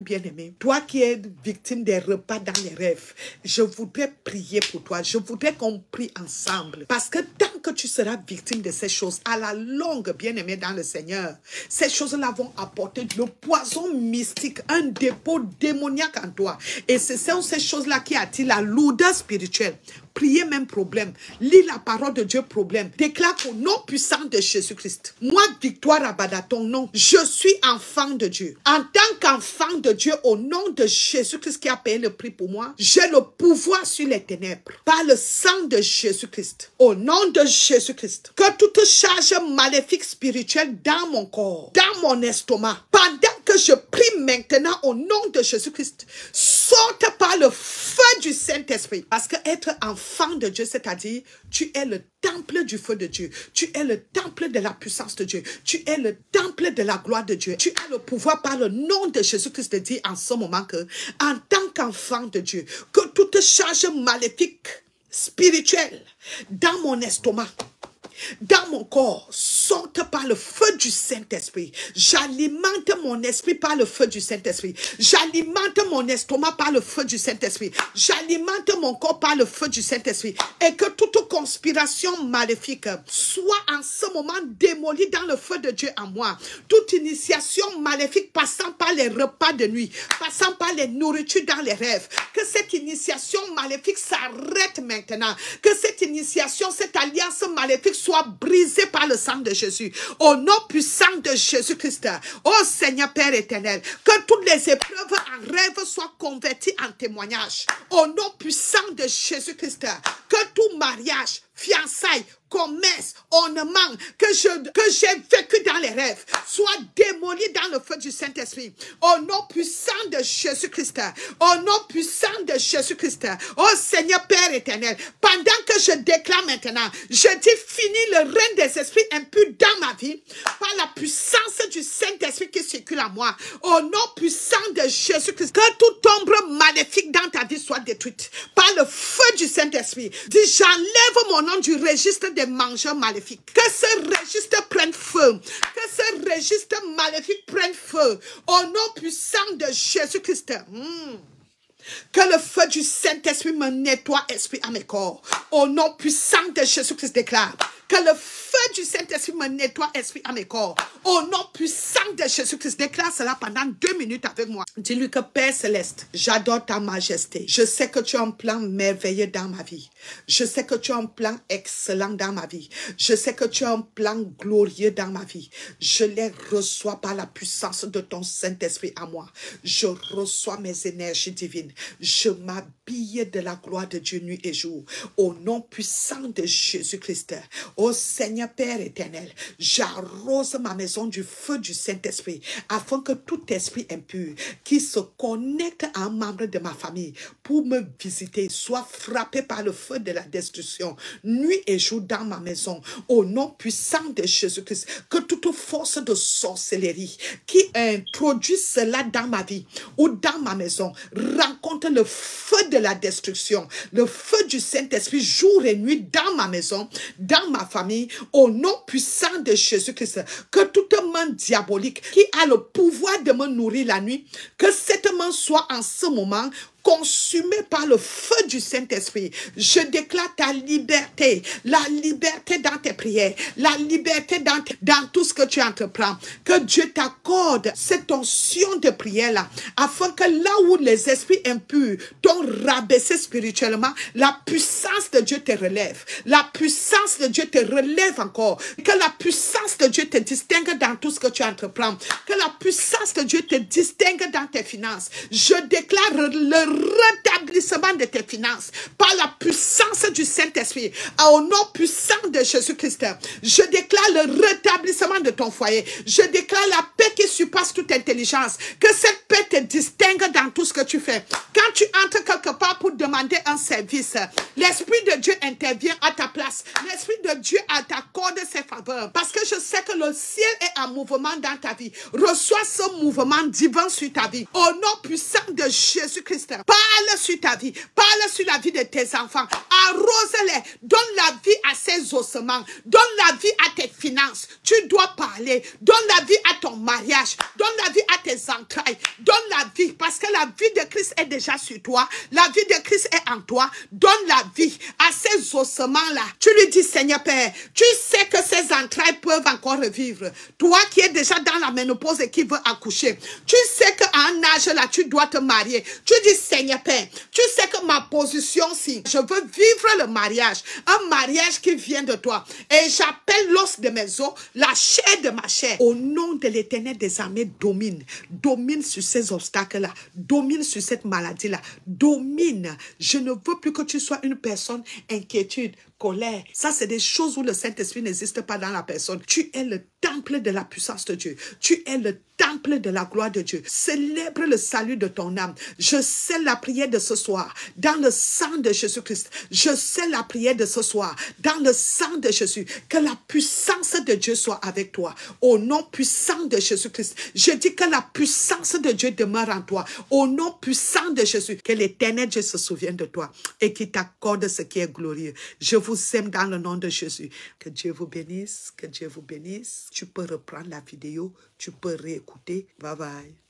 Bien-aimé, toi qui es victime des repas dans les rêves, je voudrais prier pour toi. Je voudrais qu'on prie ensemble. Parce que tant que tu seras victime de ces choses, à la longue, bien-aimé dans le Seigneur, ces choses-là vont apporter le poison mystique, un dépôt démoniaque en toi. Et ce sont ces choses-là qui attirent la lourdeur spirituelle. Priez même problème. Lis la parole de Dieu problème. Déclare au nom puissant de Jésus-Christ. Moi, Victoire Abada, ton nom, je suis enfant de Dieu. En tant qu'enfant de Dieu, au nom de Jésus-Christ qui a payé le prix pour moi, j'ai le pouvoir sur les ténèbres. Par le sang de Jésus-Christ. Au nom de Jésus-Christ. Que toute charge maléfique spirituelle dans mon corps, dans mon estomac, pendant que je prie maintenant au nom de Jésus-Christ, sorte par le feu du Saint-Esprit. Parce que être enfant de Dieu, c'est-à-dire, tu es le temple du feu de Dieu. Tu es le temple de la puissance de Dieu. Tu es le temple de la gloire de Dieu. Tu as le pouvoir par le nom de Jésus-Christ de dire en ce moment que, en tant qu'enfant de Dieu, que toute charge maléfique spirituelle dans mon estomac, dans mon corps, sorte par le feu du Saint-Esprit. J'alimente mon esprit par le feu du Saint-Esprit. J'alimente mon estomac par le feu du Saint-Esprit. J'alimente mon corps par le feu du Saint-Esprit. Et que toute conspiration maléfique soit en ce moment démolie dans le feu de Dieu en moi. Toute initiation maléfique passant par les repas de nuit, passant par les nourritures dans les rêves. Que cette initiation maléfique s'arrête maintenant. Que cette initiation, cette alliance maléfique soit brisée par le sang de Jésus. Au nom puissant de Jésus-Christ. Ô Seigneur Père éternel, que toutes les épreuves en rêve soient converties en témoignage. Au nom puissant de Jésus-Christ. Que tout mariage, fiançailles, commerce, ornement que j'ai vécu dans les rêves soit démoli dans le feu du Saint-Esprit. Au nom puissant de Jésus-Christ. Au nom puissant de Jésus-Christ. Ô Seigneur Père éternel, pendant que je déclare maintenant, je dis fini le règne des esprits impurs dans ma vie par la puissance du Saint-Esprit qui circule en moi. Au nom puissant de Jésus-Christ, que toute ombre maléfique dans ta vie soit détruite par le feu du Saint-Esprit. Dis, j'enlève mon nom du registre des mangeurs maléfiques. Que ce registre prenne feu. Que ce registre maléfique prenne feu. Au nom puissant de Jésus-Christ. Que le feu du Saint-Esprit me nettoie esprit à mes corps. Au nom puissant de Jésus-Christ déclare. Que le feu du Saint-Esprit me nettoie esprit à mes corps. Au nom puissant de Jésus-Christ. Déclare cela pendant 2 minutes avec moi. Dis-lui que Père Céleste, j'adore ta majesté. Je sais que tu as un plan merveilleux dans ma vie. Je sais que tu as un plan excellent dans ma vie. Je sais que tu as un plan glorieux dans ma vie. Je les reçois par la puissance de ton Saint-Esprit à moi. Je reçois mes énergies divines. Je m'habille de la gloire de Dieu nuit et jour. Au nom puissant de Jésus-Christ. Ô Seigneur Père éternel, j'arrose ma maison du feu du Saint-Esprit afin que tout esprit impur qui se connecte à un membre de ma famille pour me visiter soit frappé par le feu de la destruction nuit et jour dans ma maison. Au nom puissant de Jésus-Christ, que toute force de sorcellerie qui introduit cela dans ma vie ou dans ma maison rencontre le feu de la destruction, le feu du Saint-Esprit jour et nuit dans ma maison, dans ma famille, au nom puissant de Jésus-Christ. Que toute main diabolique qui a le pouvoir de me nourrir la nuit, que cette main soit en ce moment consumé par le feu du Saint-Esprit. Je déclare ta liberté, la liberté dans tes prières, la liberté dans tout ce que tu entreprends. Que Dieu t'accorde cette onction de prière-là, afin que là où les esprits impurs t'ont rabaissé spirituellement, la puissance de Dieu te relève. La puissance de Dieu te relève encore. Que la puissance de Dieu te distingue dans tout ce que tu entreprends. Que la puissance de Dieu te distingue dans tes finances. Je déclare le rétablissement de tes finances par la puissance du Saint-Esprit. Au nom puissant de Jésus-Christ, je déclare le rétablissement de ton foyer. Je déclare la paix qui surpasse toute intelligence. Que cette paix te distingue dans tout ce que tu fais. Quand tu entres quelque part pour demander un service, l'Esprit de Dieu intervient à ta place. L'Esprit de Dieu t'accorde t'accorde ses faveurs. Parce que je sais que le ciel est en mouvement dans ta vie. Reçois ce mouvement divin sur ta vie. Au nom puissant de Jésus-Christ, parle sur ta vie. Parle sur la vie de tes enfants. Arrose-les. Donne la vie à ces ossements. Donne la vie à tes finances. Tu dois parler. Donne la vie à ton mariage. Donne la vie à tes entrailles. Donne la vie parce que la vie de Christ est déjà sur toi. La vie de Christ est en toi. Donne la vie à ces ossements-là. Tu lui dis, Seigneur Père, tu sais que ces entrailles peuvent encore revivre. Toi qui es déjà dans la ménopause et qui veux accoucher, tu sais qu'à un âge là, tu dois te marier. Tu dis, Seigneur Père, tu sais que ma position, si je veux vivre le mariage, un mariage qui vient de toi, et j'appelle l'os de mes os, la chair de ma chair. Au nom de l'Éternel des armées, domine sur ces obstacles-là, domine sur cette maladie-là, domine. Je ne veux plus que tu sois une personne inquiétude, colère. Ça, c'est des choses où le Saint-Esprit n'existe pas dans la personne. Tu es le temple de la puissance de Dieu. Tu es le temple de la gloire de Dieu. Célèbre le salut de ton âme. Je scelle la prière de ce soir dans le sang de Jésus-Christ. Je scelle la prière de ce soir dans le sang de Jésus. Que la puissance de Dieu soit avec toi. Au nom puissant de Jésus-Christ. Je dis que la puissance de Dieu demeure en toi. Au nom puissant de Jésus. Que l'Éternel Dieu se souvienne de toi et qu'il t'accorde ce qui est glorieux. Je vous aime dans le nom de Jésus. Que Dieu vous bénisse. Que Dieu vous bénisse. Tu peux reprendre la vidéo. Tu peux réécouter. Bye bye.